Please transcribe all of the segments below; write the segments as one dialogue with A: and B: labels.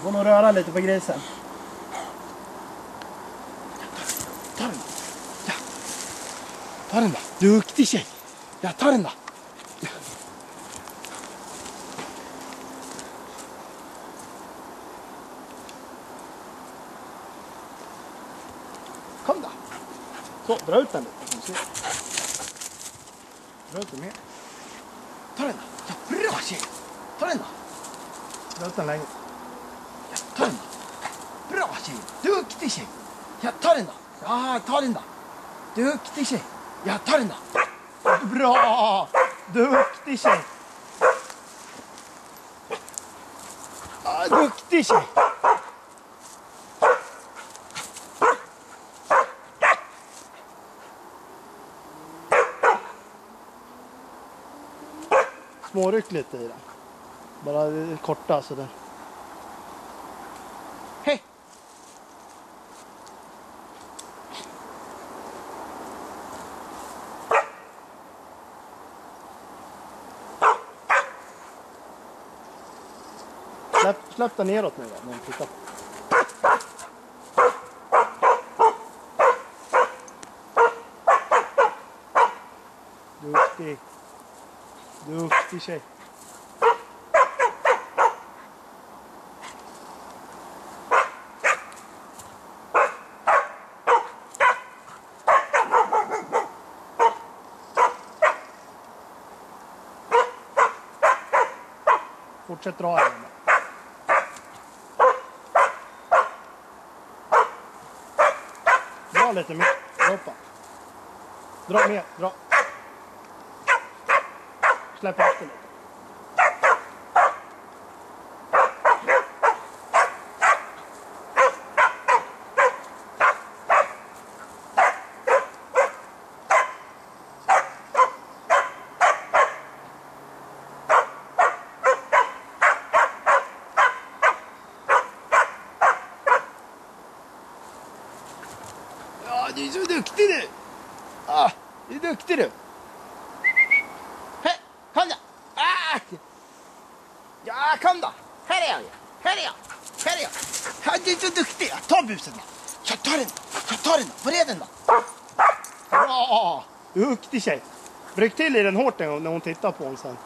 A: får nog röra lite på grisen. Ta den. Ja. Ta den då. Duktig tjej. Ja, ta den då. Kom då. Så, dra ut den lite. Dra ut den mer. Ta den då. Ja, bra tjej. Ta den då. Dra ut den längre. Ja, ta den då. Bra tjej. Duktig tjej. Ja, ta den då. Ja, ta den då. Duktig tjej. Ja, ta den då. Bra. Duktig tjej. Ja, duktig tjej. Småryck lite i den. Bara korta så där. Hej! Släpp den neråt nu då, när du tittar på. Duktig. Duktig tjej. Fortsätt dra den. Dra lite mer. Droppa. Dra mer. Dra. Släpp efter lite. Ja, du är så duktig du. Ah, du är duktig du. Hej, kom då. Ah! Ja, kom då. Här är jag. Här är jag. Här är jag. Ja, du är så duktig. Ta busen då. Jag tar den. Jag tar den. Var är den då? Bra. Duktig tjej. Bryck till i den hårt en gång när hon tittar på hon sen.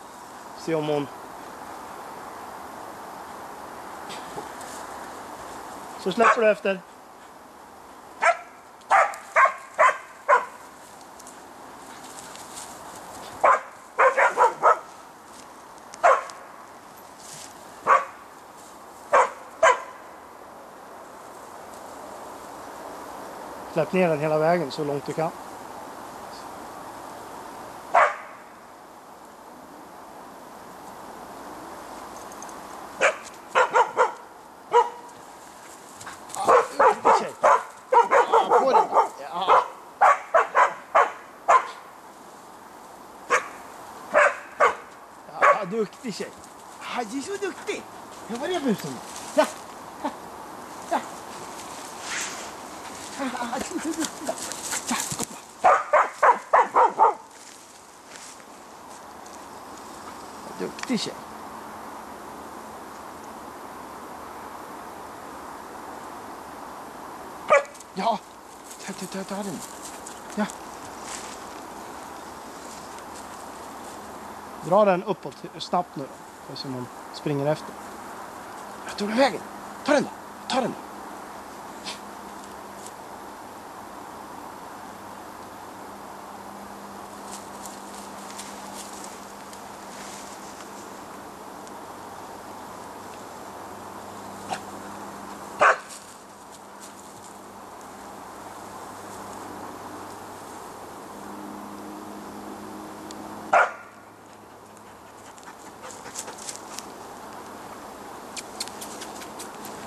A: Se om hon... Så släpper du efter. Släpp ner den hela vägen så långt du kan. Duktig tjej. Ja, på den. Ja. Ja, duktig tjej. Ja, du är så duktig. Ja, var är busen? Ja. Ja. Duktig tjej. Ja, ta den. Ja. Dra den uppåt snabbt nu då, så man springer efter. Jag tog den vägen. Ta den då. Ta den då.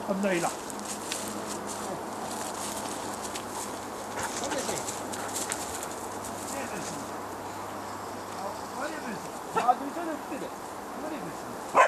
A: Jag nöjda. Ja, du är så duktig. Var är bussen?